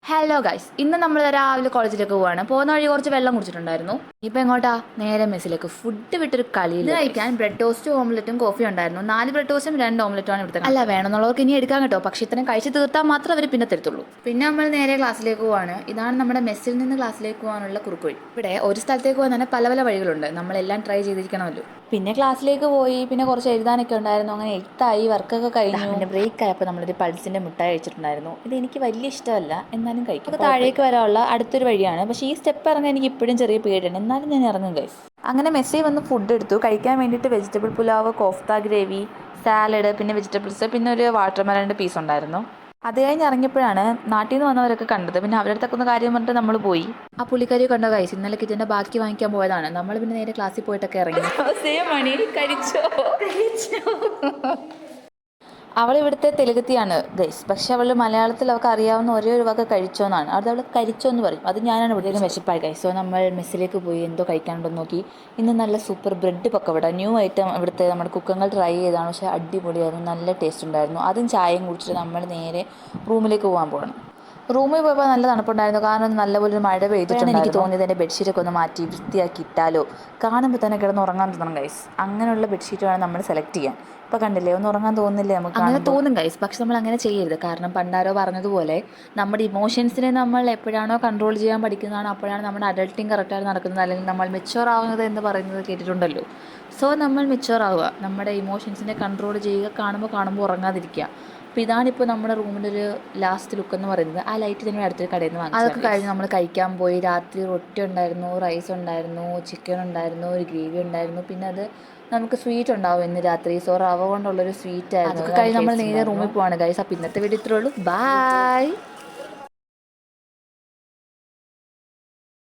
Hello guys, ഇന്ന് നമ്മൾ രാവിലെ കോളേജിലേക്ക് പോവാണ്. പോകുന്ന വഴി കുറച്ച് വെള്ളം കുടിച്ചിട്ടുണ്ടായിരുന്നു. ഇപ്പം എങ്ങോട്ടാ? നേരെ മെസ്സിലേക്ക്. ഫുഡ് വിട്ടൊരു കളിയിൽ കഴിക്കാൻ ബ്രെഡ് ടോസ്റ്റും ഓംലെറ്റും കോഫി ഉണ്ടായിരുന്നു. 4 ബ്രെഡ് ടോസ്റ്റും 2 ഓംലെറ്റുമാണ് ഇവിടുത്തെ. അല്ല, വേണമെന്നുള്ളവർക്ക് ഇനി എടുക്കാൻ കേട്ടോ, പക്ഷേ ഇത്രയും കഴിച്ച് തീർത്താൽ മാത്രം അവർ പിന്നെ തരത്തുള്ളൂ. പിന്നെ നമ്മൾ നേരെ ക്ലാസ്സിലേക്ക് പോവാണ്. ഇതാണ് നമ്മുടെ മെസ്സിൽ നിന്ന് ക്ലാസ്സിലേക്ക് പോകാനുള്ള കുറുക്കുവഴി. ഇവിടെ ഒരു സ്ഥലത്തേക്ക് പോകാൻ തന്നെ പല പല വഴികളുണ്ട്. നമ്മളെല്ലാം ട്രൈ ചെയ്തിരിക്കണമല്ലോ. പിന്നെ ക്ലാസ്സിലേക്ക് പോയി, പിന്നെ കുറച്ച് എഴുതാനൊക്കെ ഉണ്ടായിരുന്നു. അങ്ങനെ എഴുത്തായി, വർക്കൊക്കെ കഴിഞ്ഞു. പിന്നെ ബ്രേക്ക് ആയപ്പോൾ നമ്മളൊരു പൾസിൻ്റെ മുട്ടായി കഴിച്ചിട്ടുണ്ടായിരുന്നു. ഇത് എനിക്ക് വലിയ ഇഷ്ടമല്ല, എന്നാലും കഴിക്കും. അപ്പോൾ താഴേക്ക് വരാനുള്ള അടുത്തൊരു വഴിയാണ്. പക്ഷേ ഈ സ്റ്റെപ്പ് ഇറങ്ങാൻ എനിക്ക് ഇപ്പോഴും ചെറിയ പേടിയാണ്, എന്നാലും ഞാൻ ഇറങ്ങും ഗൈസ്. അങ്ങനെ മെസ്സി വന്ന് ഫുഡ് എടുത്തു. കഴിക്കാൻ വേണ്ടിയിട്ട് vegetable pulao, kofta gravy, salad, പിന്നെ വെജിറ്റബിൾസ്, പിന്നെ ഒരു വാട്ടർമെലൻ്റെ പീസ് ഉണ്ടായിരുന്നു. അത് കഴിഞ്ഞ് ഇറങ്ങിയപ്പോഴാണ് നാട്ടിൽ നിന്ന് വന്നവരൊക്കെ കണ്ടത്. പിന്നെ അവരുടെ അടുത്തൊക്കെ ഒന്ന് കാര്യം പറഞ്ഞിട്ട് നമ്മൾ പോയി. ആ പുള്ളിക്കാരി കണ്ടോ ഗൈസ്, ഇന്നലെ കിച്ചൻ്റെ ബാക്കി വാങ്ങിക്കാൻ പോയതാണ്. നമ്മൾ പിന്നെ നേരെ ക്ലാസ്സിൽ പോയിട്ടൊക്കെ ഇറങ്ങി. മണി കഴിച്ചോ? അവൾ ഇവിടുത്തെ തെലുഗത്തിയാണ് ഗൈസ്, പക്ഷെ അവൾ മലയാളത്തിൽ അവൾക്ക് അറിയാവുന്ന ഒരേ ഒരു വക കഴിച്ചോന്നാണ്. അത് അവൾ കഴിച്ചോ എന്ന് പറയും. അത് ഞാനാണ് ഇവിടെ വിശപ്പായി ഗൈസ്. സോ നമ്മൾ മെസ്സിലേക്ക് പോയി എന്തോ കഴിക്കാനുണ്ടെന്ന് നോക്കി. ഇന്ന് നല്ല super bread pakkavada, new item ഇവിടുത്തെ നമ്മുടെ കുക്കങ്ങൾ ട്രൈ ചെയ്താണ്. പക്ഷേ അടിപൊളിയായിരുന്നു, നല്ല ടേസ്റ്റ് ഉണ്ടായിരുന്നു. അതും ചായയും കുടിച്ചിട്ട് നമ്മൾ നേരെ റൂമിലേക്ക് പോകാൻ പോകണം. റൂമിൽ പോയപ്പോൾ നല്ല തണുപ്പുണ്ടായിരുന്നു, കാരണം നല്ലപോലെ ഒരു മഴ പെയ്തിട്ടാണ്. എനിക്ക് തോന്നിയത് എൻ്റെ ബെഡ്ഷീറ്റൊക്കെ ഒന്ന് മാറ്റി വൃത്തിയാക്കി ഇട്ടാലോ. കാണുമ്പോൾ തന്നെ കിടന്ന് ഉറങ്ങാൻ തോന്നണം ഗൈസ്. അങ്ങനെയുള്ള ബെഡ്ഷീറ്റ് വേണം നമ്മൾ സെലക്ട് ചെയ്യാൻ. ഇപ്പോൾ കണ്ടില്ലേ, ഒന്ന് ഉറങ്ങാൻ തോന്നുന്നില്ലേ നമുക്ക്? അങ്ങനെ തോന്നും ഗൈസ്, പക്ഷെ നമ്മൾ അങ്ങനെ ചെയ്യരുത്. കാരണം പണ്ടാരോ പറഞ്ഞതുപോലെ നമ്മുടെ ഇമോഷൻസിനെ നമ്മൾ എപ്പോഴാണോ കൺട്രോൾ ചെയ്യാൻ പഠിക്കുന്നതാണ്, അപ്പോഴാണ് നമ്മുടെ അഡൾട്ടിങ് കറക്റ്റായിട്ട് നടക്കുന്നത്, അല്ലെങ്കിൽ നമ്മൾ മെച്യൂർ ആവുന്നത് എന്ന് പറയുന്നത് കേട്ടിട്ടുണ്ടല്ലോ. സോ നമ്മൾ മെച്യൂർ ആവുക, നമ്മുടെ ഇമോഷൻസിനെ കൺട്രോൾ ചെയ്യുക, കാണുമ്പോൾ ഉറങ്ങാതിരിക്കുക. അപ്പോൾ ഇതാണിപ്പോൾ നമ്മുടെ റൂമിൻ്റെ ഒരു ലാസ്റ്റ് ലുക്ക് എന്ന് പറയുന്നത്. ആ ലൈറ്റ് തന്നെ അടുത്തൊരു കടയിൽ നിന്ന് വാങ്ങി. അതൊക്കെ കഴിഞ്ഞ് നമ്മൾ കഴിക്കാൻ പോയി. രാത്രി റൊട്ടി ഉണ്ടായിരുന്നു, റൈസ് ഉണ്ടായിരുന്നു, ചിക്കൻ ഉണ്ടായിരുന്നു, ഒരു ഗ്രേവി ഉണ്ടായിരുന്നു, പിന്നെ അത് നമുക്ക് സ്വീറ്റ് ഉണ്ടാവും ഇന്ന് രാത്രി. സോ റവ കൊണ്ടുള്ളൊരു സ്വീറ്റ് ആയിരുന്നു. അതൊക്കെ കഴിഞ്ഞ് നമ്മൾ നേരെ റൂമിൽ പോവാണ് ഗൈസ്. അപ്പോൾ ഇന്നത്തെ വീഡിയോ ഇത്രേ ഉള്ളൂ. ബൈ.